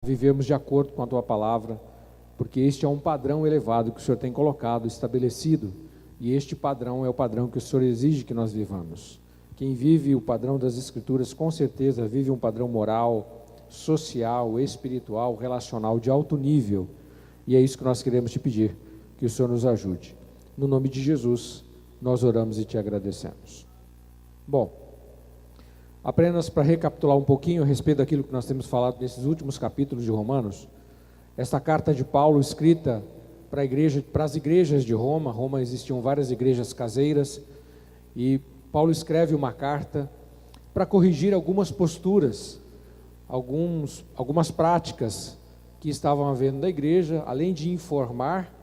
vivermos de acordo com a Tua palavra, porque este é um padrão elevado que o Senhor tem colocado, estabelecido, e este padrão é o padrão que o Senhor exige que nós vivamos. Quem vive o padrão das Escrituras, com certeza, vive um padrão moral, social, espiritual, relacional de alto nível, e é isso que nós queremos te pedir, que o Senhor nos ajude. No nome de Jesus, nós oramos e te agradecemos. Bom, apenas para recapitular um pouquinho a respeito daquilo que nós temos falado nesses últimos capítulos de Romanos, esta carta de Paulo escrita para as igrejas de Roma. Roma existiam várias igrejas caseiras, e Paulo escreve uma carta para corrigir algumas posturas, algumas práticas que estavam havendo na igreja. Além de informar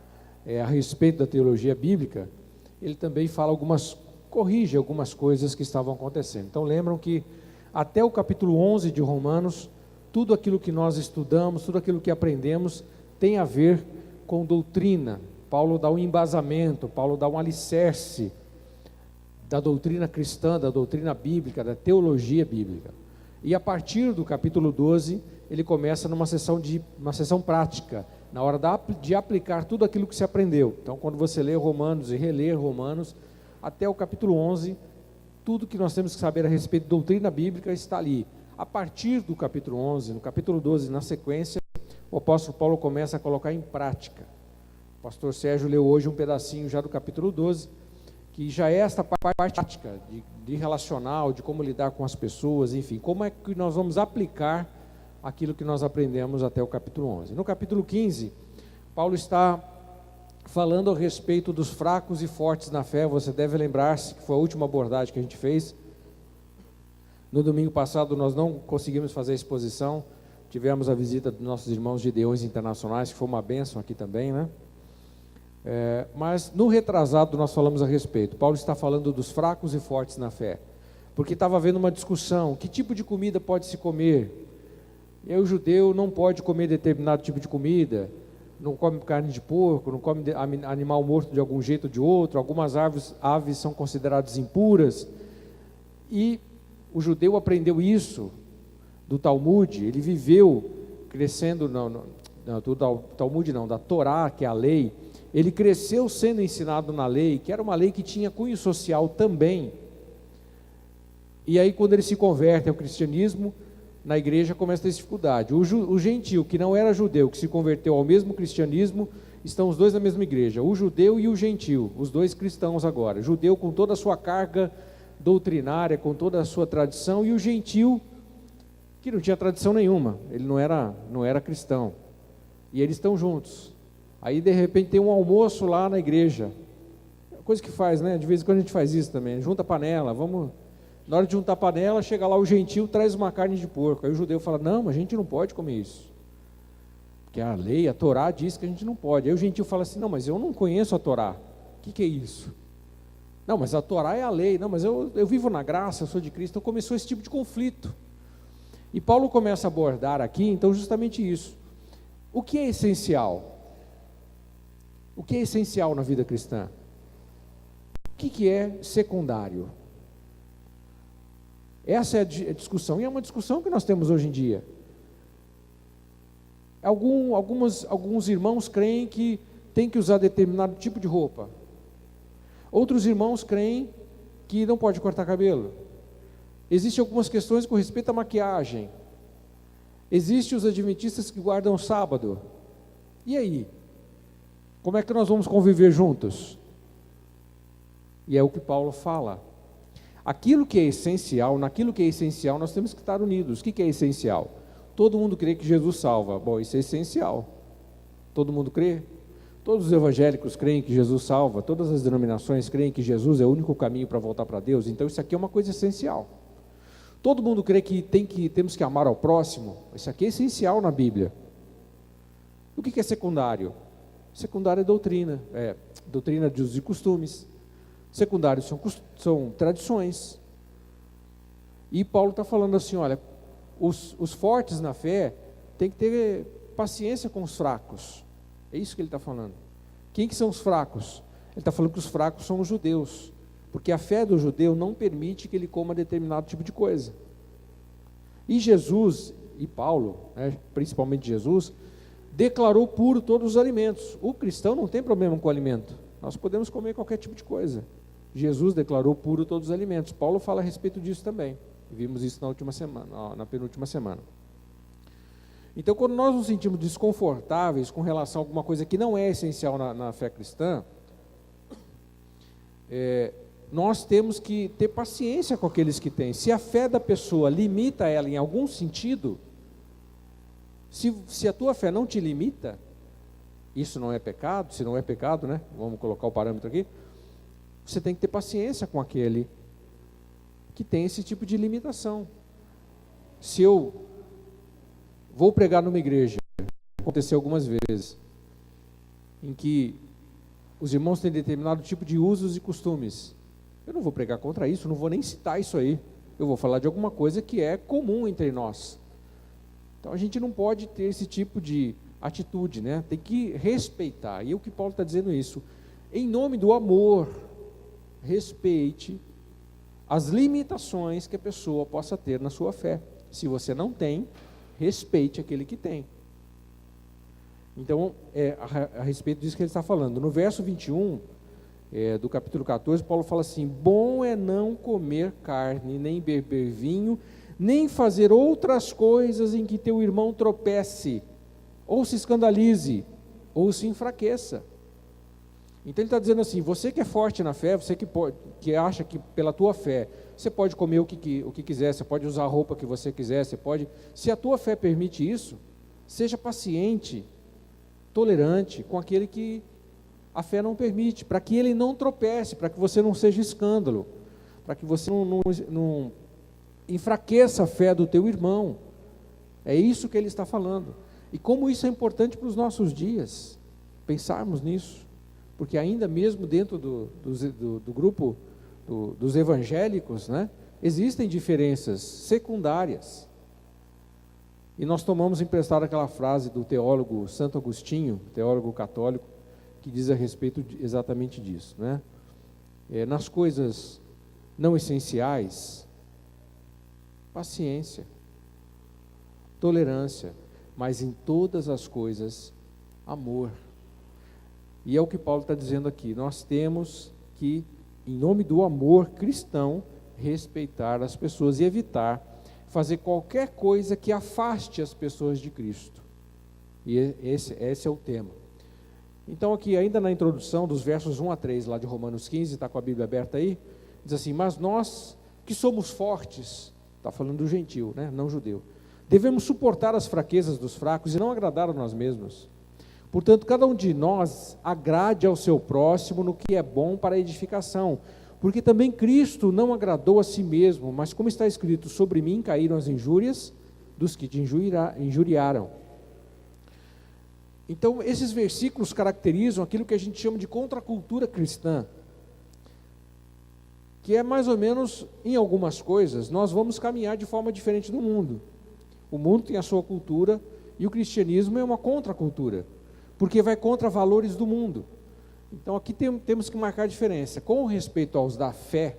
a respeito da teologia bíblica, ele também corrige algumas coisas que estavam acontecendo. Então lembram que até o capítulo 11 de Romanos, tudo aquilo que nós estudamos, tudo aquilo que aprendemos tem a ver com doutrina. Paulo dá um embasamento, Paulo dá um alicerce da doutrina cristã, da doutrina bíblica, da teologia bíblica. E a partir do capítulo 12, ele começa numa sessão prática, na hora de aplicar tudo aquilo que se aprendeu. Então, quando você lê Romanos e relê Romanos, até o capítulo 11, tudo que nós temos que saber a respeito de doutrina bíblica está ali. A partir do capítulo 11, no capítulo 12, na sequência, o apóstolo Paulo começa a colocar em prática. O pastor Sérgio leu hoje um pedacinho já do capítulo 12, que já é esta parte prática, de relacional, de como lidar com as pessoas, enfim, como é que nós vamos aplicar aquilo que nós aprendemos até o capítulo 11. No capítulo 15, Paulo está falando a respeito dos fracos e fortes na fé. Você deve lembrar-se que foi a última abordagem que a gente fez. No domingo passado nós não conseguimos fazer a exposição, tivemos a visita dos nossos irmãos de Gideões Internacionais, que foi uma bênção aqui também, né? Mas no retrasado nós falamos a respeito. Paulo está falando dos fracos e fortes na fé, porque estava havendo uma discussão: que tipo de comida pode se comer? E aí o judeu não pode comer determinado tipo de comida, não come carne de porco, não come animal morto de algum jeito ou de outro, algumas aves são consideradas impuras, e o judeu aprendeu isso do Talmud. Ele viveu crescendo, do Talmud não, da Torá, que é a lei. Ele cresceu sendo ensinado na lei, que era uma lei que tinha cunho social também. E aí, quando ele se converte ao cristianismo, na igreja começa a ter dificuldade. O gentil, que não era judeu, que se converteu ao mesmo cristianismo, estão os dois na mesma igreja, o judeu e o gentil, os dois cristãos agora. Judeu com toda a sua carga doutrinária, com toda a sua tradição, e o gentil, que não tinha tradição nenhuma, ele não era cristão. E eles estão juntos. Aí de repente tem um almoço lá na igreja, coisa que faz, né? De vez em quando a gente faz isso também, junta a panela, na hora de juntar a panela, chega lá o gentil, traz uma carne de porco. Aí o judeu fala: não, a gente não pode comer isso, porque a lei, a Torá diz que a gente não pode. Aí o gentil fala assim: não, mas eu não conheço a Torá, o que é isso? Não, mas a Torá é a lei. Não, mas eu vivo na graça, eu sou de Cristo. Então começou esse tipo de conflito, e Paulo começa a abordar aqui, então, justamente isso. O que é essencial? O que é essencial na vida cristã? O que é secundário? Essa é a discussão, e é uma discussão que nós temos hoje em dia. Alguns irmãos creem que tem que usar determinado tipo de roupa. Outros irmãos creem que não pode cortar cabelo. Existem algumas questões com respeito à maquiagem. Existem os adventistas que guardam o sábado. E aí? Como é que nós vamos conviver juntos? E é o que Paulo fala. Naquilo que é essencial, nós temos que estar unidos. O que é essencial? Todo mundo crê que Jesus salva. Bom, isso é essencial. Todo mundo crê? Todos os evangélicos creem que Jesus salva. Todas as denominações creem que Jesus é o único caminho para voltar para Deus. Então isso aqui é uma coisa essencial. Todo mundo crê que temos que amar ao próximo. Isso aqui é essencial na Bíblia. O que é secundário? Secundário é doutrina. Doutrina de usos e costumes. Secundário são tradições. E Paulo está falando assim: olha, os fortes na fé têm que ter paciência com os fracos. É isso que ele está falando. Quem que são os fracos? Ele está falando que os fracos são os judeus, porque a fé do judeu não permite que ele coma determinado tipo de coisa. E Jesus, e Paulo, né, principalmente Jesus, declarou puro todos os alimentos. O cristão não tem problema com o alimento. Nós podemos comer qualquer tipo de coisa. Jesus declarou puro todos os alimentos. Paulo fala a respeito disso também. Vimos isso na última semana, na penúltima semana. Então, quando nós nos sentimos desconfortáveis com relação a alguma coisa que não é essencial na fé cristã, nós temos que ter paciência com aqueles que têm. Se a fé da pessoa limita ela em algum sentido, se a tua fé não te limita, isso não é pecado, se não é pecado, né? Vamos colocar o parâmetro aqui. Você tem que ter paciência com aquele que tem esse tipo de limitação. Se eu vou pregar numa igreja, aconteceu algumas vezes, em que os irmãos têm determinado tipo de usos e costumes. Eu não vou pregar contra isso, não vou nem citar isso aí. Eu vou falar de alguma coisa que é comum entre nós. Então a gente não pode ter esse tipo de atitude, né? Tem que respeitar. E o que Paulo está dizendo isso? Em nome do amor, respeite as limitações que a pessoa possa ter na sua fé. Se você não tem, respeite aquele que tem. Então, a respeito disso que ele está falando. No verso 21 do capítulo 14, Paulo fala assim: bom é não comer carne, nem beber vinho, nem fazer outras coisas em que teu irmão tropece, ou se escandalize, ou se enfraqueça. Então ele está dizendo assim: você que é forte na fé, você que acha que pela tua fé você pode comer o que quiser, você pode usar a roupa que você quiser, você pode, se a tua fé permite isso, seja paciente, tolerante com aquele que a fé não permite, para que ele não tropece, para que você não seja escândalo, para que você não enfraqueça a fé do teu irmão. É isso que ele está falando. E como isso é importante para os nossos dias, pensarmos nisso, porque ainda mesmo dentro do grupo dos evangélicos, né, existem diferenças secundárias. E nós tomamos emprestado aquela frase do teólogo Santo Agostinho, teólogo católico, que diz a respeito exatamente disso, né? Nas coisas não essenciais, paciência, tolerância, mas em todas as coisas, amor. E é o que Paulo está dizendo aqui: nós temos que, em nome do amor cristão, respeitar as pessoas e evitar fazer qualquer coisa que afaste as pessoas de Cristo. E esse é o tema. Então aqui, ainda na introdução dos versos 1 a 3, lá de Romanos 15, está com a Bíblia aberta aí, diz assim: mas nós que somos fortes, está falando do gentil, né, não judeu, devemos suportar as fraquezas dos fracos e não agradar a nós mesmos. Portanto, cada um de nós agrade ao seu próximo no que é bom para a edificação, porque também Cristo não agradou a si mesmo, mas como está escrito: sobre mim caíram as injúrias dos que te injuriaram. Então, esses versículos caracterizam aquilo que a gente chama de contracultura cristã, que é mais ou menos, em algumas coisas, nós vamos caminhar de forma diferente do mundo. O mundo tem a sua cultura e o cristianismo é uma contracultura, porque vai contra valores do mundo. Então aqui temos que marcar a diferença. Com respeito aos da fé,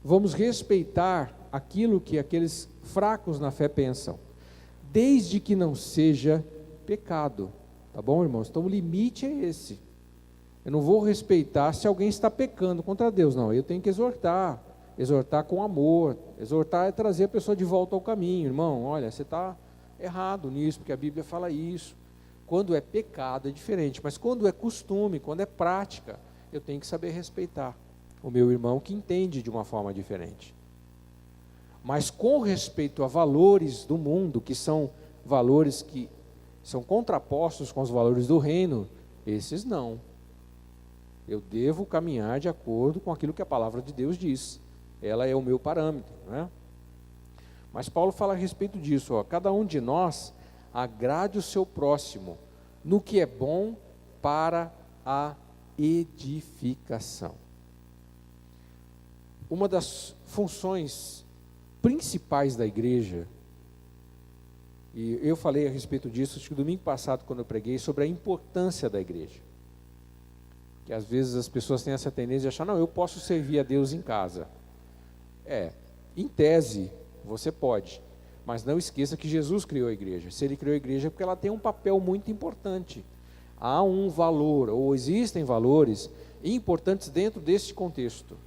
vamos respeitar aquilo que aqueles fracos na fé pensam, desde que não seja pecado. Tá bom, irmãos? Então o limite é esse. Eu não vou respeitar se alguém está pecando contra Deus, não. Eu tenho que exortar com amor. Exortar é trazer a pessoa de volta ao caminho. Irmão, olha, você está errado nisso, porque a Bíblia fala isso. Quando é pecado é diferente, mas quando é costume, quando é prática, eu tenho que saber respeitar o meu irmão que entende de uma forma diferente. Mas com respeito a valores do mundo, que são valores que são contrapostos com os valores do reino, esses não. Eu devo caminhar de acordo com aquilo que a palavra de Deus diz. Ela é o meu parâmetro, né? Mas Paulo fala a respeito disso, ó: cada um de nós agrade o seu próximo no que é bom para a edificação. Uma das funções principais da igreja, e eu falei a respeito disso, acho que domingo passado, quando eu preguei, sobre a importância da igreja. Que às vezes as pessoas têm essa tendência de achar: não, eu posso servir a Deus em casa. Em tese, você pode, Mas não esqueça que Jesus criou a igreja. Se ele criou a igreja é porque ela tem um papel muito importante. Há um valor, ou existem valores importantes dentro deste contexto.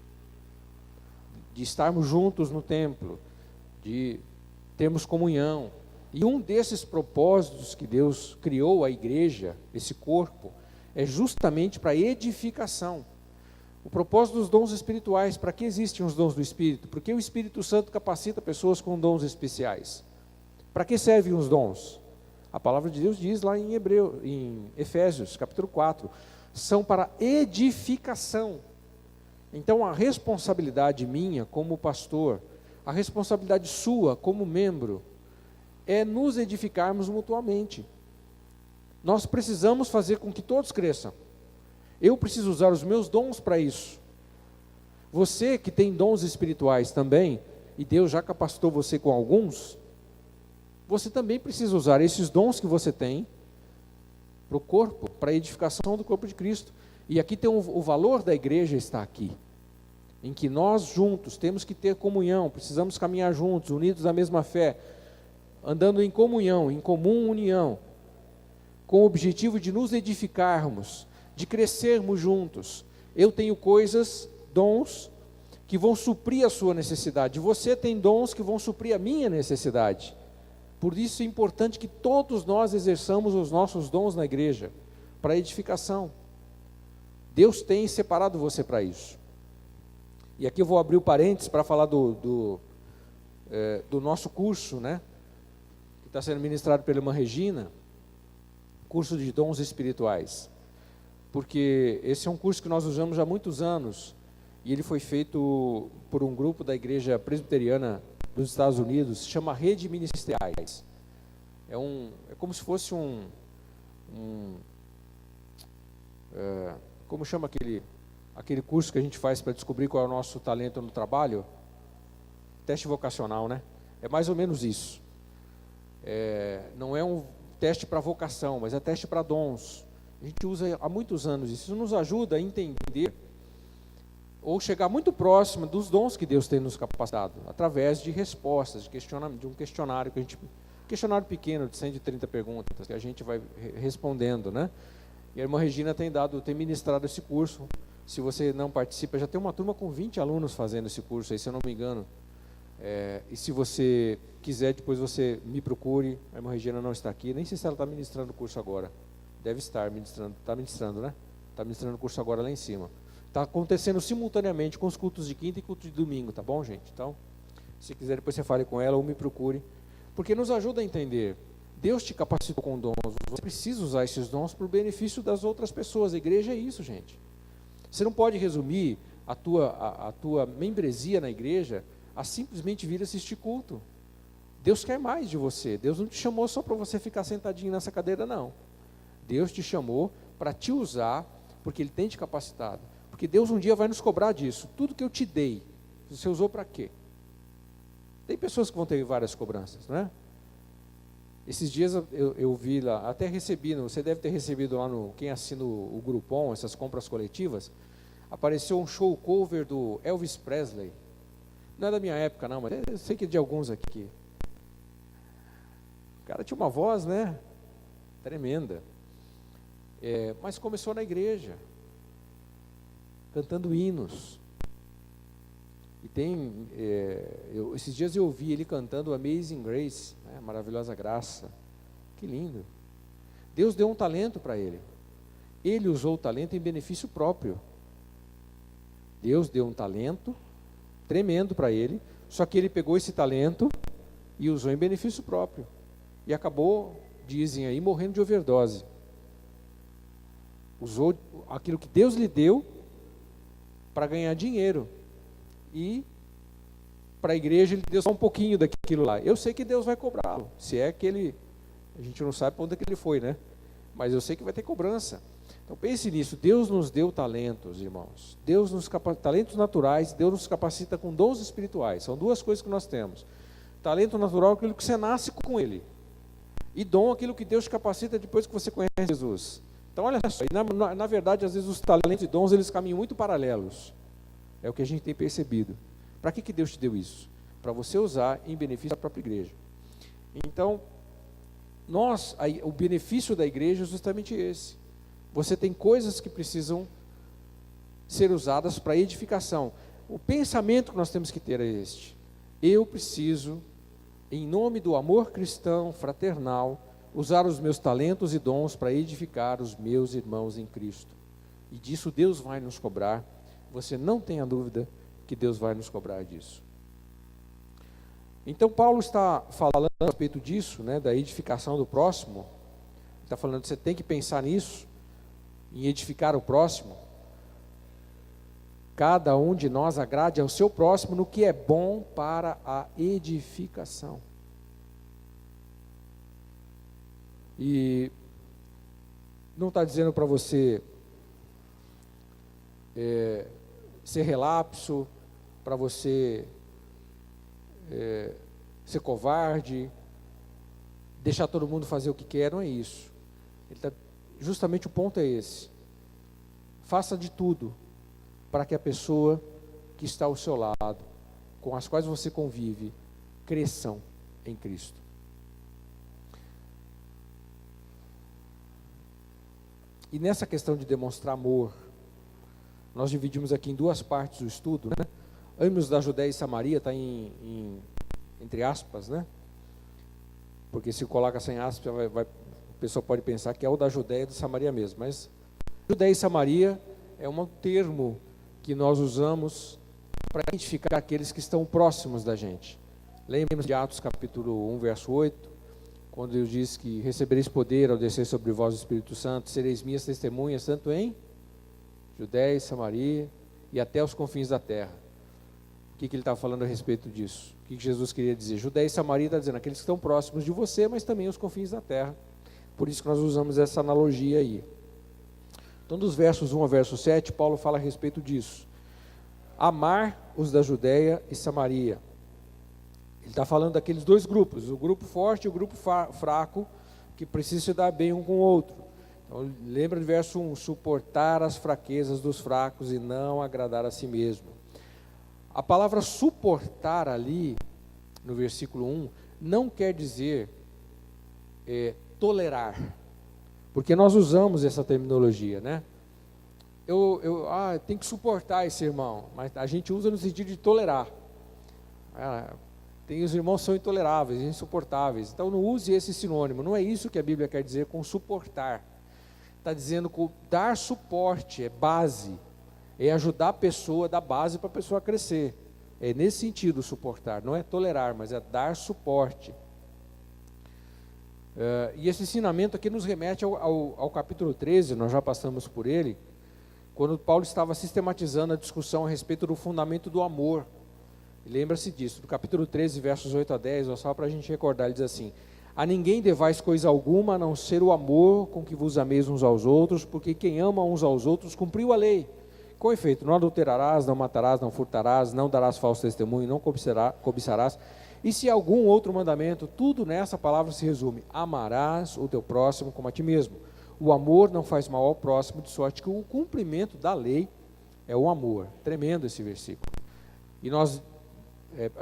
De estarmos juntos no templo, de termos comunhão. E um desses propósitos que Deus criou a igreja, esse corpo, é justamente para edificação. O propósito dos dons espirituais, para que existem os dons do Espírito? Porque o Espírito Santo capacita pessoas com dons especiais. Para que servem os dons? A palavra de Deus diz lá em Efésios, capítulo 4, são para edificação. Então a responsabilidade minha como pastor, a responsabilidade sua como membro, é nos edificarmos mutuamente. Nós precisamos fazer com que todos cresçam. Eu preciso usar os meus dons para isso. Você que tem dons espirituais também, e Deus já capacitou você com alguns, você também precisa usar esses dons que você tem para o corpo, para a edificação do corpo de Cristo. E aqui tem o valor da igreja está aqui, em que nós juntos temos que ter comunhão, precisamos caminhar juntos, unidos na mesma fé, andando em comunhão, em comum união, com o objetivo de nos edificarmos, de crescermos juntos. Eu tenho coisas, dons, que vão suprir a sua necessidade. Você tem dons que vão suprir a minha necessidade. Por isso é importante que todos nós exerçamos os nossos dons na igreja, para edificação. Deus tem separado você para isso. E aqui eu vou abrir o parênteses para falar do nosso curso, né? Que está sendo ministrado pela irmã Regina, curso de dons espirituais. Porque esse é um curso que nós usamos há muitos anos, e ele foi feito por um grupo da igreja presbiteriana dos Estados Unidos, se chama Rede Ministeriais. É como se fosse como chama aquele curso que a gente faz para descobrir qual é o nosso talento no trabalho? Teste vocacional, né? É mais ou menos isso. Não é um teste para vocação, mas é teste para dons. A gente usa há muitos anos isso. Isso nos ajuda a entender ou chegar muito próximo dos dons que Deus tem nos capacitado, através de respostas, de um questionário questionário pequeno de 130 perguntas que a gente vai respondendo, né? E a irmã Regina tem ministrado esse curso. Se você não participa, já tem uma turma com 20 alunos fazendo esse curso aí, se eu não me engano. E se você quiser, depois você me procure. A irmã Regina não está aqui, nem sei se ela está ministrando o curso agora. Deve estar ministrando, está ministrando, né? Está ministrando o curso agora lá em cima. Está acontecendo simultaneamente com os cultos de quinta e culto de domingo, tá bom, gente? Então, se quiser, depois você fale com ela ou me procure. Porque nos ajuda a entender. Deus te capacitou com dons. Você precisa usar esses dons para o benefício das outras pessoas. A igreja é isso, gente. Você não pode resumir a tua membresia na igreja a simplesmente vir assistir culto. Deus quer mais de você. Deus não te chamou só para você ficar sentadinho nessa cadeira, não. Deus te chamou para te usar, porque Ele tem te capacitado. Porque Deus um dia vai nos cobrar disso. Tudo que eu te dei, você usou para quê? Tem pessoas que vão ter várias cobranças, não é? Esses dias eu vi lá, até recebi, você deve ter recebido lá quem assina o Groupon, essas compras coletivas, apareceu um show cover do Elvis Presley. Não é da minha época não, mas eu sei que é de alguns aqui. O cara tinha uma voz, né? Tremenda. Mas começou na igreja, cantando hinos. E esses dias eu ouvi ele cantando Amazing Grace, né? Maravilhosa Graça. Que lindo. Deus deu um talento para ele. Ele usou o talento em benefício próprio. Deus deu um talento tremendo para ele, só que ele pegou esse talento e usou em benefício próprio. E acabou, dizem aí, morrendo de overdose. Usou aquilo que Deus lhe deu para ganhar dinheiro. E para a igreja ele deu só um pouquinho daquilo lá. Eu sei que Deus vai cobrá-lo. Se é que a gente não sabe para onde é que ele foi, né? Mas eu sei que vai ter cobrança. Então pense nisso. Deus nos deu talentos, irmãos. Talentos naturais. Deus nos capacita com dons espirituais. São duas coisas que nós temos. Talento natural é aquilo que você nasce com ele. E dom é aquilo que Deus te capacita depois que você conhece Jesus. Então olha só, na verdade às vezes os talentos e dons eles caminham muito paralelos. É o que a gente tem percebido. Para que Deus te deu isso? Para você usar em benefício da própria igreja. Então, o benefício da igreja é justamente esse. Você tem coisas que precisam ser usadas para edificação. O pensamento que nós temos que ter é este: eu preciso, em nome do amor cristão, fraternal, usar os meus talentos e dons para edificar os meus irmãos em Cristo. E disso Deus vai nos cobrar. Você não tenha dúvida que Deus vai nos cobrar disso. Então Paulo está falando a respeito disso, né, da edificação do próximo. Ele está falando que você tem que pensar nisso, em edificar o próximo. Cada um de nós agrade ao seu próximo no que é bom para a edificação. E não está dizendo para você ser relapso, para você ser covarde, deixar todo mundo fazer o que quer, não é isso. Justamente o ponto é esse: faça de tudo para que a pessoa que está ao seu lado, com as quais você convive, cresçam em Cristo. E nessa questão de demonstrar amor, nós dividimos aqui em duas partes o estudo, né? Ame-os da Judéia e Samaria, está entre aspas, né? Porque se coloca sem aspas, a pessoa pode pensar que é o da Judéia e de Samaria mesmo. Mas Judéia e Samaria é um termo que nós usamos para identificar aqueles que estão próximos da gente. Lembremos de Atos capítulo 1, verso 8, quando Deus diz que recebereis poder ao descer sobre vós o Espírito Santo, sereis minhas testemunhas, tanto em Judéia e Samaria e até os confins da terra. O que ele está falando a respeito disso? O que Jesus queria dizer? Judéia e Samaria está dizendo aqueles que estão próximos de você, mas também os confins da terra. Por isso que nós usamos essa analogia aí. Então, dos versos 1 ao verso 7, Paulo fala a respeito disso. Amar os da Judéia e Samaria. Ele está falando daqueles dois grupos, o grupo forte e o grupo fraco, que precisam se dar bem um com o outro. Então, lembra do verso 1, suportar as fraquezas dos fracos e não agradar a si mesmo. A palavra suportar ali, no versículo 1, não quer dizer tolerar, porque nós usamos essa terminologia, né? Tem que suportar esse irmão, mas a gente usa no sentido de tolerar. Tem os irmãos que são intoleráveis, insuportáveis, então não use esse sinônimo. Não é isso que a Bíblia quer dizer com suportar. Está dizendo que dar suporte é base, é ajudar a pessoa, dar base para a pessoa crescer. É nesse sentido suportar, não é tolerar, mas é dar suporte. E esse ensinamento aqui nos remete ao capítulo 13, nós já passamos por ele, quando Paulo estava sistematizando a discussão a respeito do fundamento do amor. Lembra-se disso, do capítulo 13, versos 8 a 10, só para a gente recordar, ele diz assim: a ninguém devais coisa alguma, a não ser o amor com que vos ameis uns aos outros, porque quem ama uns aos outros cumpriu a lei. Com efeito, não adulterarás, não matarás, não furtarás, não darás falso testemunho, não cobiçarás. E se algum outro mandamento, tudo nessa palavra se resume: amarás o teu próximo como a ti mesmo. O amor não faz mal ao próximo, de sorte que o cumprimento da lei é o amor. Tremendo esse versículo. E nós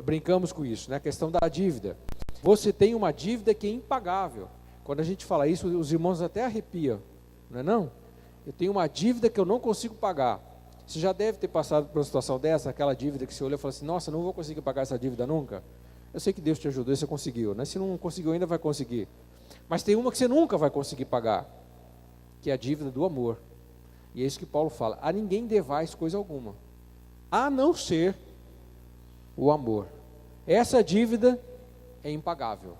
brincamos com isso, né? A questão da dívida. Você tem uma dívida que é impagável. Quando a gente fala isso, os irmãos até arrepiam, não é não? Eu tenho uma dívida que eu não consigo pagar. Você já deve ter passado por uma situação dessa, aquela dívida que você olha e fala assim: nossa, não vou conseguir pagar essa dívida nunca. Eu sei que Deus te ajudou e você conseguiu, né? Se não conseguiu ainda, vai conseguir. Mas tem uma que você nunca vai conseguir pagar, que é a dívida do amor. E é isso que Paulo fala: a ninguém devais coisa alguma, a não ser o amor. Essa dívida é impagável.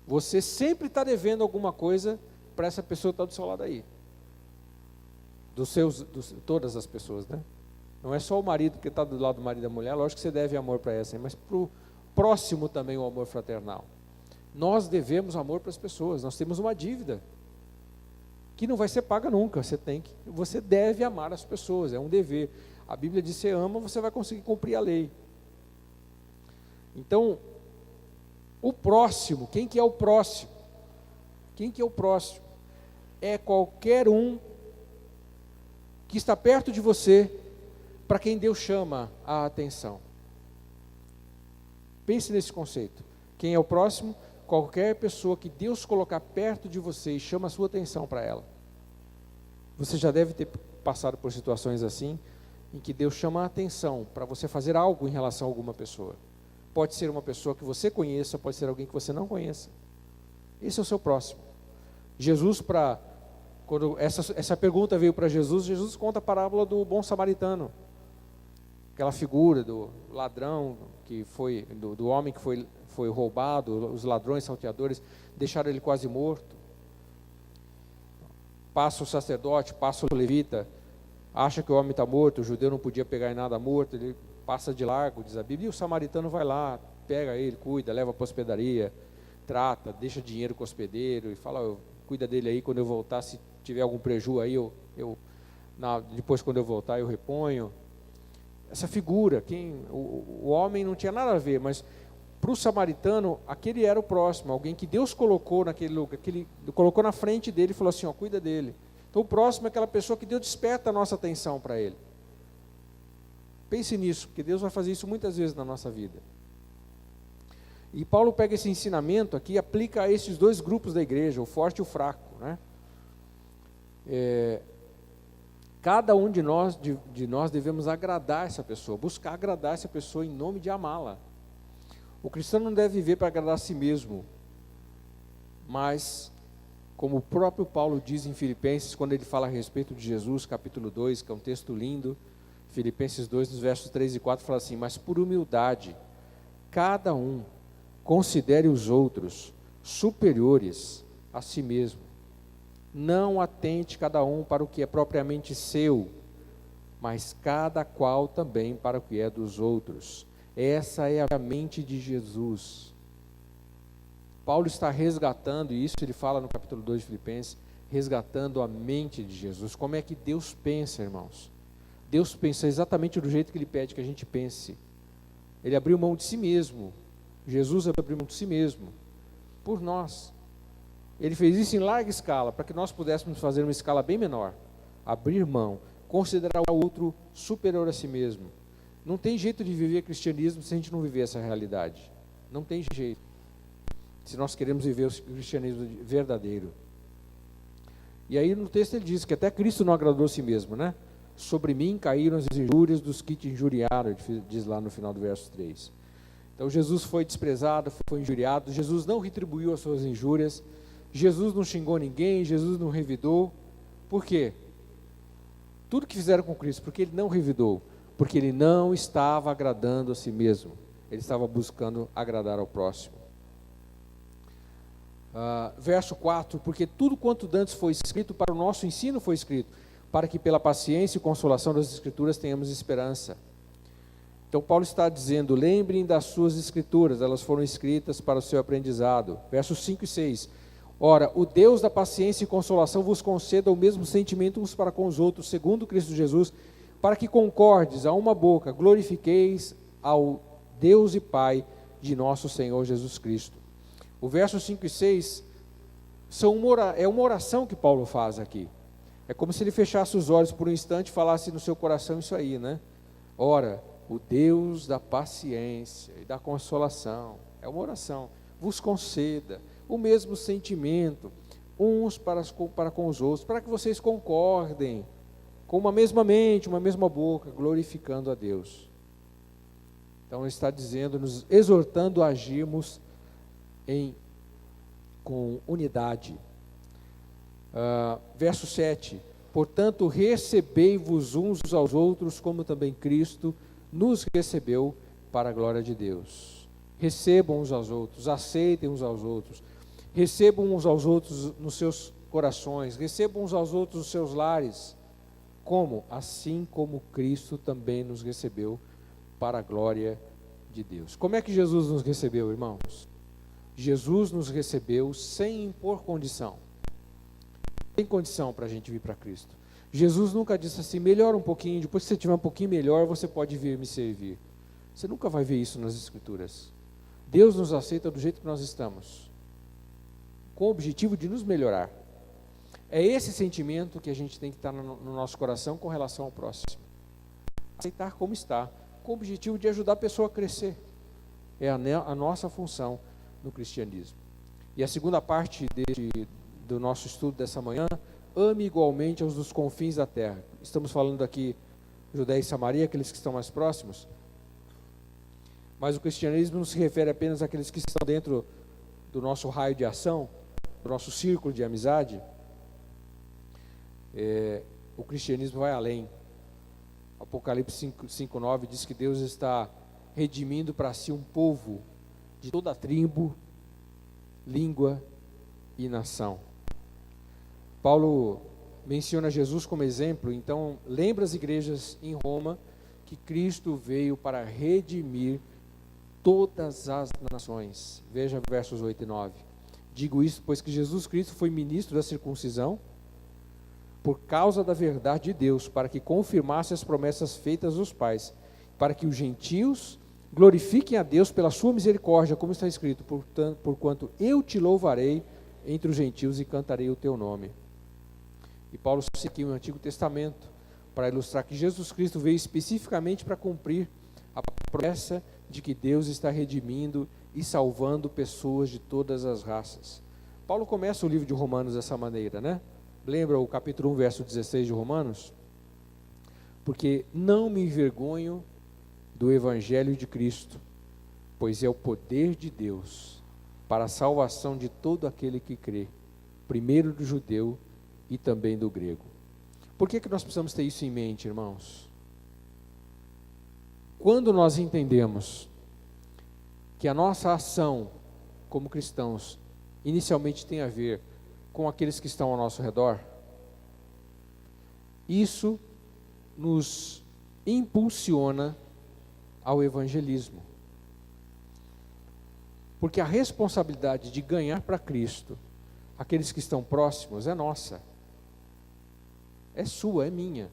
Você sempre está devendo alguma coisa para essa pessoa que está do seu lado aí. Todas as pessoas, né? Não é só o marido que está do lado do marido da mulher, lógico que você deve amor para essa, mas para o próximo também o amor fraternal. Nós devemos amor para as pessoas, nós temos uma dívida que não vai ser paga nunca. Você deve amar as pessoas, é um dever. A Bíblia diz: você ama, você vai conseguir cumprir a lei. Então, o próximo, quem que é o próximo? Quem que é o próximo? É qualquer um que está perto de você, para quem Deus chama a atenção. Pense nesse conceito. Quem é o próximo? Qualquer pessoa que Deus colocar perto de você e chama a sua atenção para ela. Você já deve ter passado por situações assim, em que Deus chama a atenção para você fazer algo em relação a alguma pessoa. Pode ser uma pessoa que você conheça, pode ser alguém que você não conheça. Esse é o seu próximo. Jesus, quando essa pergunta veio para Jesus, Jesus conta a parábola do bom samaritano. Aquela figura do ladrão, do homem que foi roubado, os ladrões, salteadores, deixaram ele quase morto. Passa o sacerdote, passa o levita, acha que o homem está morto, o judeu não podia pegar em nada morto, ele passa de largo, diz a Bíblia, e o samaritano vai lá, pega ele, cuida, leva para a hospedaria, trata, deixa dinheiro com o hospedeiro e fala, cuida dele aí, quando eu voltar, se tiver algum prejuízo aí, depois quando eu voltar eu reponho. Essa figura, o homem não tinha nada a ver, mas para o samaritano, aquele era o próximo, alguém que Deus colocou naquele lugar, colocou na frente dele e falou assim, cuida dele. Então o próximo é aquela pessoa que Deus desperta a nossa atenção para ele. Pense nisso, porque Deus vai fazer isso muitas vezes na nossa vida. E Paulo pega esse ensinamento aqui e aplica a esses dois grupos da igreja, o forte e o fraco, né? Cada um de nós devemos agradar essa pessoa, buscar agradar essa pessoa em nome de amá-la. O cristão não deve viver para agradar a si mesmo, mas, como o próprio Paulo diz em Filipenses, quando ele fala a respeito de Jesus, capítulo 2, que é um texto lindo, Filipenses 2, nos versos 3 e 4, fala assim, mas por humildade, cada um considere os outros superiores a si mesmo. Não atente cada um para o que é propriamente seu, mas cada qual também para o que é dos outros. Essa é a mente de Jesus. Paulo está resgatando, e isso ele fala no capítulo 2 de Filipenses, resgatando a mente de Jesus. Como é que Deus pensa, irmãos? Deus pensa exatamente do jeito que Ele pede que a gente pense. Ele abriu mão de si mesmo. Jesus abriu mão de si mesmo, por nós. Ele fez isso em larga escala, para que nós pudéssemos fazer uma escala bem menor. Abrir mão, considerar o outro superior a si mesmo. Não tem jeito de viver cristianismo se a gente não viver essa realidade. Não tem jeito. Se nós queremos viver o cristianismo verdadeiro. E aí no texto ele diz que até Cristo não agradou a si mesmo, né? Sobre mim caíram as injúrias dos que te injuriaram, diz lá no final do verso 3. Então Jesus foi desprezado, foi injuriado, Jesus não retribuiu as suas injúrias, Jesus não xingou ninguém, Jesus não revidou. Por quê? Tudo que fizeram com Cristo, porque Ele não revidou, porque Ele não estava agradando a si mesmo, Ele estava buscando agradar ao próximo. Verso 4, porque tudo quanto dantes foi escrito para o nosso ensino foi escrito, para que pela paciência e consolação das Escrituras tenhamos esperança. Então Paulo está dizendo, lembrem das suas Escrituras, elas foram escritas para o seu aprendizado. Versos 5 e 6, ora, o Deus da paciência e consolação vos conceda o mesmo sentimento uns para com os outros, segundo Cristo Jesus, para que concordes a uma boca, glorifiqueis ao Deus e Pai de nosso Senhor Jesus Cristo. O verso 5 e 6 é uma oração que Paulo faz aqui. É como se ele fechasse os olhos por um instante e falasse no seu coração isso aí, né? Ora, o Deus da paciência e da consolação, é uma oração, vos conceda o mesmo sentimento, uns para com os outros, para que vocês concordem, com uma mesma mente, uma mesma boca, glorificando a Deus. Então ele está dizendo, nos exortando a agirmos com unidade. Verso 7, portanto recebei-vos uns aos outros, como também Cristo nos recebeu para a glória de Deus. Recebam uns aos outros, aceitem uns aos outros, recebam uns aos outros nos seus corações, recebam uns aos outros nos seus lares. Como? Assim como Cristo também nos recebeu para a glória de Deus. Como é que Jesus nos recebeu, irmãos? Jesus nos recebeu sem impor condição. Tem condição para a gente vir para Cristo. Jesus nunca disse assim, melhora um pouquinho, depois que você estiver um pouquinho melhor, você pode vir me servir. Você nunca vai ver isso nas Escrituras. Deus nos aceita do jeito que nós estamos, com o objetivo de nos melhorar. É esse sentimento que a gente tem que estar no nosso coração com relação ao próximo. Aceitar como está, com o objetivo de ajudar a pessoa a crescer. É a nossa função no cristianismo. E a segunda parte do nosso estudo dessa manhã, ame igualmente aos dos confins da terra. Estamos falando aqui Judéia e Samaria, aqueles que estão mais próximos, mas o cristianismo não se refere apenas àqueles que estão dentro do nosso raio de ação, do nosso círculo de amizade. O cristianismo vai além. Apocalipse 5:9 diz que Deus está redimindo para si um povo de toda a tribo, língua e nação. Paulo menciona Jesus como exemplo, então lembra as igrejas em Roma que Cristo veio para redimir todas as nações. Veja versos 8 e 9. Digo isso, pois que Jesus Cristo foi ministro da circuncisão, por causa da verdade de Deus, para que confirmasse as promessas feitas aos pais, para que os gentios glorifiquem a Deus pela sua misericórdia, como está escrito, porquanto eu te louvarei entre os gentios e cantarei o teu nome. E Paulo cita aqui o Antigo Testamento, para ilustrar que Jesus Cristo veio especificamente para cumprir a promessa de que Deus está redimindo e salvando pessoas de todas as raças. Paulo começa o livro de Romanos dessa maneira, né? Lembra o capítulo 1, verso 16 de Romanos? Porque não me envergonho do Evangelho de Cristo, pois é o poder de Deus para a salvação de todo aquele que crê, primeiro do judeu e também do grego. Por que nós precisamos ter isso em mente, irmãos? Quando nós entendemos que a nossa ação como cristãos inicialmente tem a ver com aqueles que estão ao nosso redor, isso nos impulsiona ao evangelismo. Porque a responsabilidade de ganhar para Cristo aqueles que estão próximos é nossa. É sua, é minha.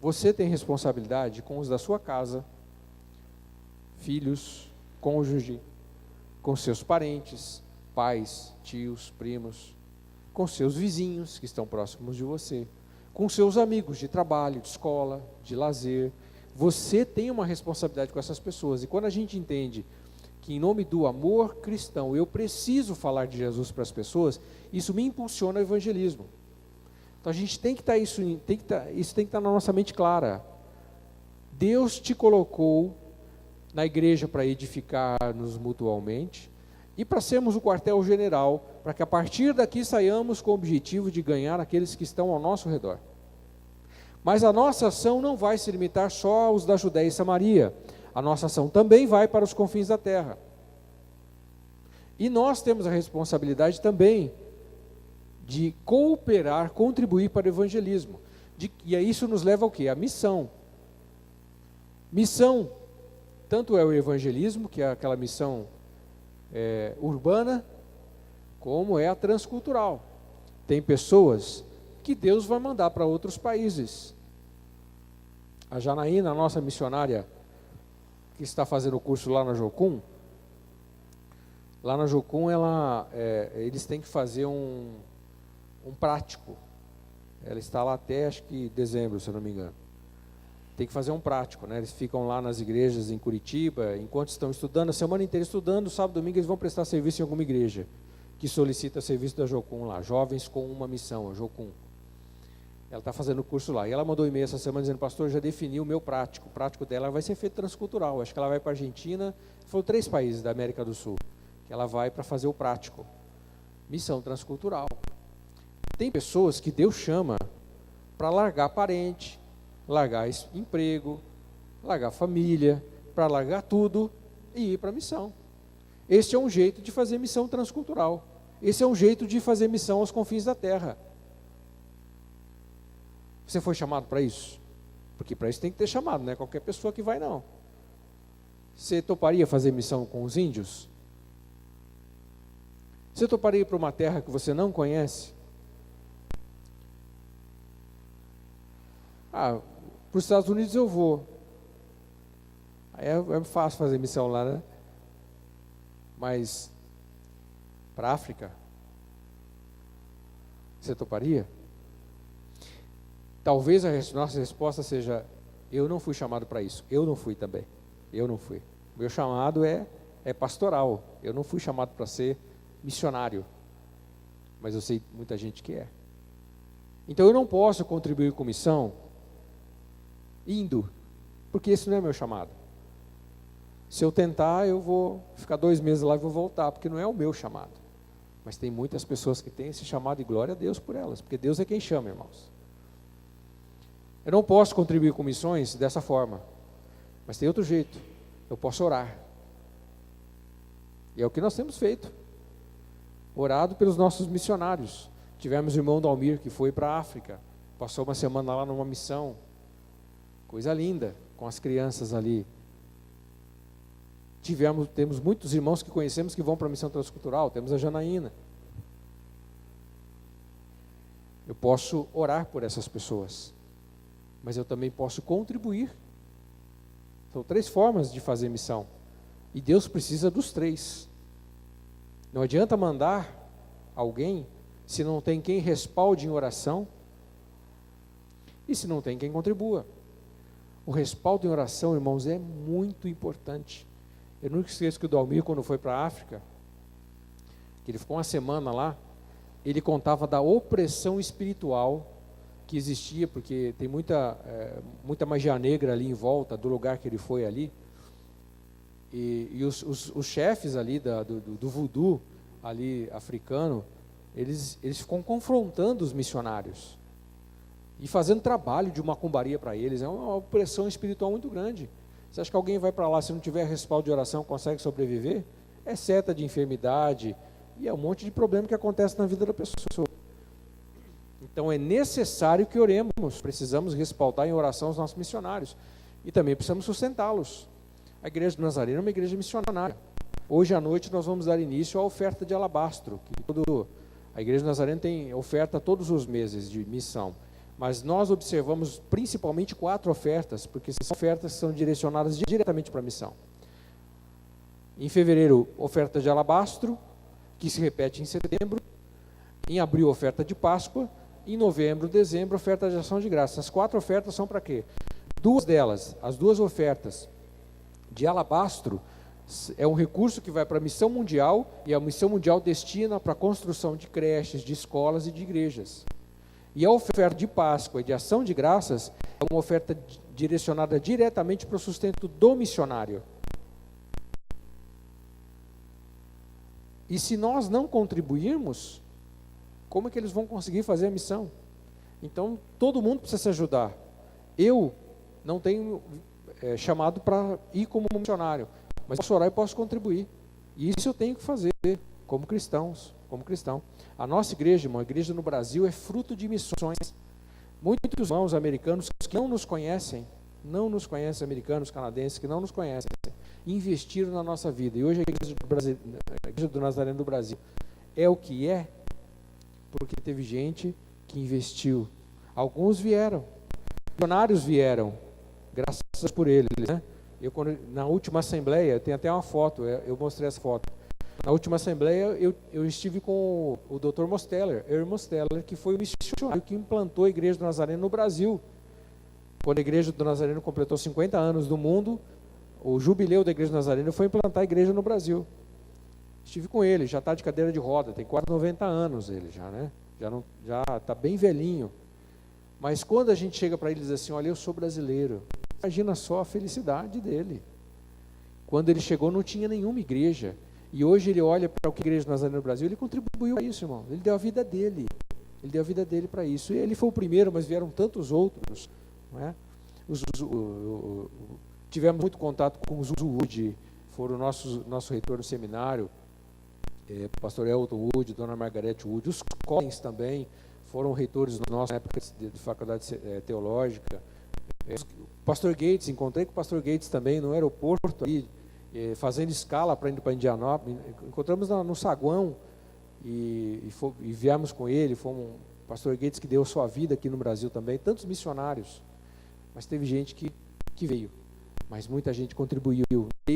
Você tem responsabilidade com os da sua casa, filhos, cônjuge, com seus parentes, pais, tios, primos, com seus vizinhos que estão próximos de você, com seus amigos de trabalho, de escola, de lazer. Você tem uma responsabilidade com essas pessoas. E quando a gente entende que em nome do amor cristão eu preciso falar de Jesus para as pessoas, isso me impulsiona ao evangelismo. Então a gente tem que estar isso tem que estar na nossa mente clara. Deus te colocou na igreja para edificar-nos mutualmente e para sermos o quartel-general, para que a partir daqui saiamos com o objetivo de ganhar aqueles que estão ao nosso redor. Mas a nossa ação não vai se limitar só aos da Judéia e Samaria. A nossa ação também vai para os confins da terra. E nós temos a responsabilidade também de cooperar, contribuir para o evangelismo. E isso nos leva ao quê? A missão. Missão, tanto é o evangelismo, que é aquela missão urbana, como é a transcultural. Tem pessoas que Deus vai mandar para outros países. A Janaína, a nossa missionária, que está fazendo o curso lá na Jocum, eles têm que fazer um prático. Ela está lá até, acho que dezembro, se eu não me engano. Tem que fazer um prático, né? Eles ficam lá nas igrejas em Curitiba, enquanto estão estudando, a semana inteira estudando, sábado e domingo eles vão prestar serviço em alguma igreja que solicita serviço da Jocum lá, jovens com uma missão, a Jocum. Ela está fazendo o curso lá, e ela mandou um e-mail essa semana dizendo: pastor, já defini o meu prático. O prático dela vai ser feito transcultural, acho que ela vai para a Argentina, foram 3 países da América do Sul, que ela vai para fazer o prático. Missão transcultural. Tem pessoas que Deus chama para largar parente, largar emprego, largar família, para largar tudo e ir para a missão. Este é um jeito de fazer missão transcultural. Esse é um jeito de fazer missão aos confins da terra. Você foi chamado para isso? Porque para isso tem que ter chamado, não é qualquer pessoa que vai, não. Você toparia fazer missão com os índios? Você toparia ir para uma terra que você não conhece? Para os Estados Unidos eu vou. Aí é fácil fazer missão lá, né? Mas para a África, você toparia? Talvez a nossa resposta seja: eu não fui chamado para isso. Eu não fui também. Eu não fui. Meu chamado é é pastoral. Eu não fui chamado para ser missionário, mas eu sei muita gente que é. Então eu não posso contribuir com missão indo, porque esse não é meu chamado. Se eu tentar, eu vou ficar 2 meses lá e vou voltar, porque não é o meu chamado. Mas tem muitas pessoas que têm esse chamado, e glória a Deus por elas, porque Deus é quem chama, irmãos. Eu não posso contribuir com missões dessa forma, mas tem outro jeito. Eu posso orar. E é o que nós temos feito. Orado pelos nossos missionários. Tivemos o irmão Dalmir, que foi para a África, passou uma semana lá numa missão, coisa linda, com as crianças ali. Temos muitos irmãos que conhecemos que vão para a missão transcultural, temos a Janaína. Eu posso orar por essas pessoas, mas eu também posso contribuir. São 3 formas de fazer missão, e Deus precisa dos 3. Não adianta mandar alguém se não tem quem respalde em oração e se não tem quem contribua. O respaldo em oração, irmãos, é muito importante. Eu nunca esqueço que o Dalmir, quando foi para a África, que ele ficou uma semana lá, ele contava da opressão espiritual que existia, porque tem muita magia negra ali em volta do lugar que ele foi ali, e os chefes ali do voodoo ali africano, eles ficam confrontando os missionários e fazendo trabalho de macumbaria para eles. É uma opressão espiritual muito grande. Você acha que alguém vai para lá, se não tiver respaldo de oração, consegue sobreviver? É seta de enfermidade e é um monte de problema que acontece na vida da pessoa. Então é necessário que oremos, precisamos respaldar em oração os nossos missionários e também precisamos sustentá-los. A igreja do Nazareno é uma igreja missionária. Hoje à noite nós vamos dar início à oferta de alabastro, a igreja do Nazareno tem oferta todos os meses de missão, mas nós observamos principalmente 4 ofertas, porque são ofertas que são direcionadas diretamente para a missão. Em fevereiro, oferta de alabastro, que se repete em setembro. Em abril, oferta de Páscoa. Em novembro, dezembro, oferta de ação de graça. As 4 ofertas são para quê? 2 delas, as 2 ofertas de alabastro, é um recurso que vai para a missão mundial, e a missão mundial destina para a construção de creches, de escolas e de igrejas. E a oferta de Páscoa e de ação de graças é uma oferta direcionada diretamente para o sustento do missionário. E se nós não contribuirmos, como é que eles vão conseguir fazer a missão? Então, todo mundo precisa se ajudar. Eu não tenho chamado para ir como missionário, mas posso orar e posso contribuir. E isso eu tenho que fazer como cristão. A nossa igreja, irmão, a igreja no Brasil é fruto de missões. Muitos irmãos americanos que não nos conhecem, americanos, canadenses, que não nos conhecem, investiram na nossa vida. E hoje a igreja do Nazareno do Brasil é o que é, porque teve gente que investiu. Alguns vieram, missionários vieram, graças por eles, né? Na última assembleia, tem até uma foto, eu mostrei essa foto. Na última assembleia, eu estive com o Dr. Mosteller, Earl Mosteller, que foi o missionário que implantou a igreja do Nazareno no Brasil. Quando a igreja do Nazareno completou 50 anos no mundo, o jubileu da igreja do Nazareno foi implantar a igreja no Brasil. Estive com ele, já está de cadeira de roda, tem quase 90 anos ele já, né? Já está bem velhinho. Mas quando a gente chega para ele e diz assim, olha, eu sou brasileiro, imagina só a felicidade dele. Quando ele chegou não tinha nenhuma igreja, e hoje ele olha para o que a igreja do Nazareno no Brasil, ele contribuiu para isso, irmão. Ele deu a vida dele, para isso. E ele foi o primeiro, mas vieram tantos outros, não é? Tivemos muito contato com os Wood, foram o nosso reitor no seminário, pastor Elton Wood, dona Margarete Wood, os Collins também foram reitores nossos na época de faculdade teológica. O pastor Gates, encontrei com o pastor Gates também no aeroporto, aí, fazendo escala para ir para Indianópolis. Encontramos no saguão e viemos com ele. Fomos o pastor Gates que deu sua vida aqui no Brasil também, tantos missionários. Mas teve gente que veio, mas muita gente contribuiu,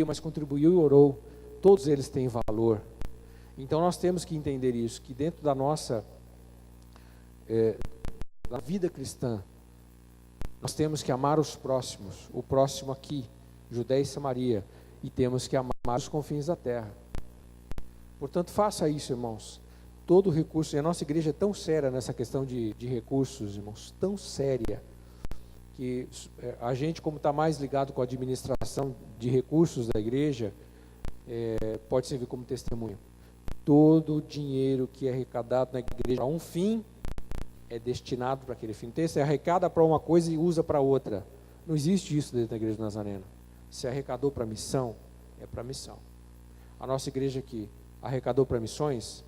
mas contribuiu e orou. Todos eles têm valor. Então nós temos que entender isso, que dentro da nossa da vida cristã, nós temos que amar os próximos, o próximo aqui, Judéia e Samaria, e temos que amar os confins da terra. Portanto, faça isso, irmãos. Todo recurso, e a nossa igreja é tão séria nessa questão de recursos, irmãos, tão séria, que a gente, como está mais ligado com a administração de recursos da igreja, pode servir como testemunho. Todo o dinheiro que é arrecadado na igreja para um fim, é destinado para aquele fim. Então, você arrecada para uma coisa e usa para outra. Não existe isso dentro da igreja nazarena. Se arrecadou para missão, é para missão. A nossa igreja aqui arrecadou para missões,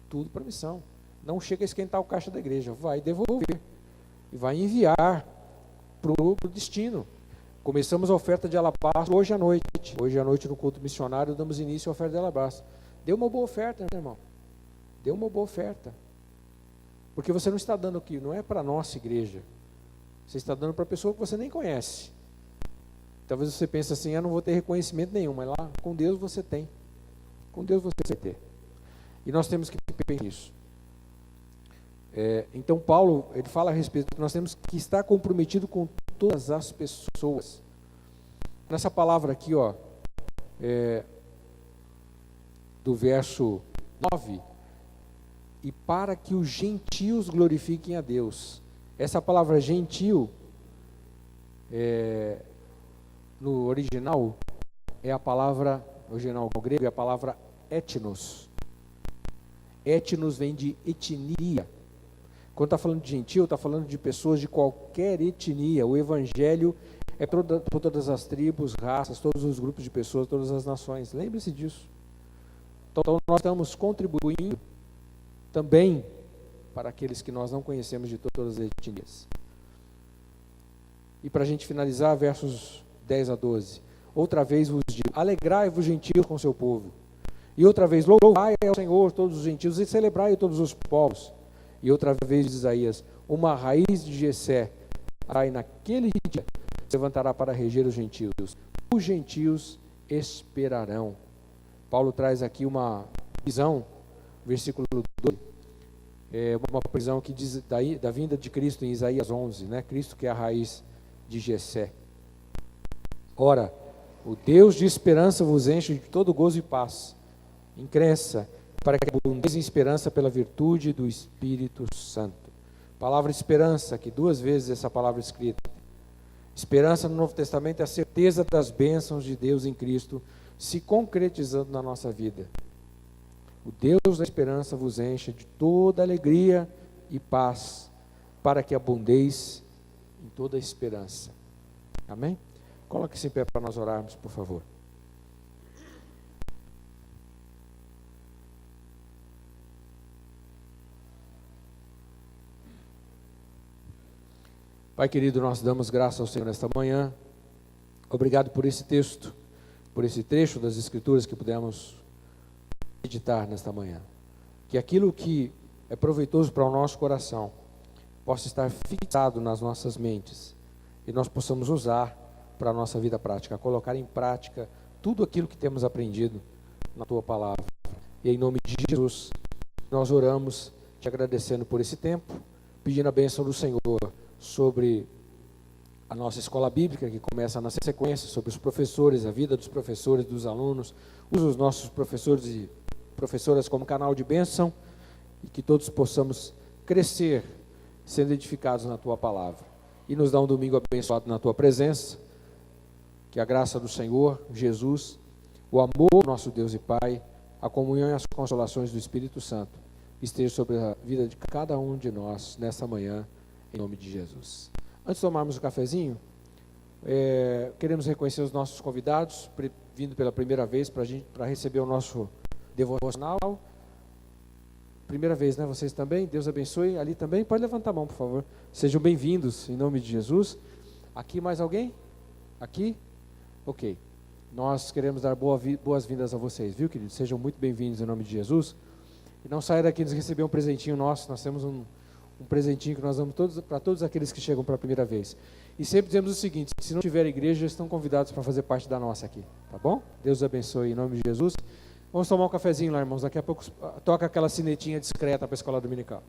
tudo para missão. Não chega a esquentar o caixa da igreja, vai devolver e vai enviar para o destino. Começamos a oferta de alabastro hoje à noite. Hoje à noite no culto missionário damos início à oferta de alabastro. Deu uma boa oferta, né, irmão? Deu uma boa oferta. Porque você não está dando aqui, não é para a nossa igreja. Você está dando para a pessoa que você nem conhece. Talvez você pense assim, eu não vou ter reconhecimento nenhum, mas lá com Deus você tem. Com Deus você vai ter. E nós temos que pensar nisso. Então Paulo, ele fala a respeito que nós temos que estar comprometido com todas as pessoas. Nessa palavra aqui, ó, do verso 9, e para que os gentios glorifiquem a Deus. Essa palavra gentil, no original, é a palavra, original grego, é a palavra etnos. Etnos vem de etnia. Quando está falando de gentil, está falando de pessoas de qualquer etnia. O evangelho é para todas as tribos, raças, todos os grupos de pessoas, todas as nações. Lembre-se disso. Então nós estamos contribuindo também para aqueles que nós não conhecemos de todas as etnias. E para a gente finalizar, versos 10 a 12. Outra vez vos digo, alegrai-vos gentios com seu povo. E outra vez, louvai ao Senhor todos os gentios e celebrai todos os povos. E outra vez, Isaías, uma raiz de Jessé, aí naquele dia, se levantará para reger os gentios. Os gentios esperarão. Paulo traz aqui uma visão, versículo 12, uma visão que diz da vinda de Cristo em Isaías 11, né? Cristo que é a raiz de Jessé. Ora, o Deus de esperança vos enche de todo gozo e paz, em crença, para que abundeis em esperança pela virtude do Espírito Santo. Palavra esperança, que duas vezes essa palavra é escrita. Esperança no Novo Testamento é a certeza das bênçãos de Deus em Cristo se concretizando na nossa vida. O Deus da esperança vos enche de toda alegria e paz, para que abundeis em toda esperança. Amém? Coloque-se em pé para nós orarmos, por favor. Pai querido, nós damos graças ao Senhor nesta manhã. Obrigado por esse texto, por esse trecho das Escrituras que pudemos meditar nesta manhã. Que aquilo que é proveitoso para o nosso coração possa estar fixado nas nossas mentes e nós possamos usar para a nossa vida prática, colocar em prática tudo aquilo que temos aprendido na Tua Palavra. E em nome de Jesus, nós oramos, te agradecendo por esse tempo, pedindo a bênção do Senhor sobre a nossa escola bíblica, que começa na sequência, sobre os professores, a vida dos professores, dos alunos. Usa os nossos professores e professoras como canal de bênção e que todos possamos crescer, sendo edificados na Tua Palavra. E nos dá um domingo abençoado na Tua presença. Que a graça do Senhor Jesus, o amor do nosso Deus e Pai, a comunhão e as consolações do Espírito Santo esteja sobre a vida de cada um de nós nesta manhã, em nome de Jesus. Antes de tomarmos o cafezinho, queremos reconhecer os nossos convidados, vindo pela primeira vez para receber o nosso devocional. Primeira vez, né? Vocês também, Deus abençoe. Ali também, pode levantar a mão, por favor. Sejam bem-vindos, em nome de Jesus. Aqui mais alguém? Aqui? Ok. Nós queremos dar boas-vindas a vocês, viu, queridos? Sejam muito bem-vindos em nome de Jesus. E não saia daqui nos receber um presentinho nosso. Nós temos um presentinho que nós damos para todos aqueles que chegam pela primeira vez. E sempre dizemos o seguinte: se não tiver igreja, estão convidados para fazer parte da nossa aqui, tá bom? Deus os abençoe em nome de Jesus. Vamos tomar um cafezinho lá, irmãos. Daqui a pouco toca aquela sinetinha discreta para a escola dominical.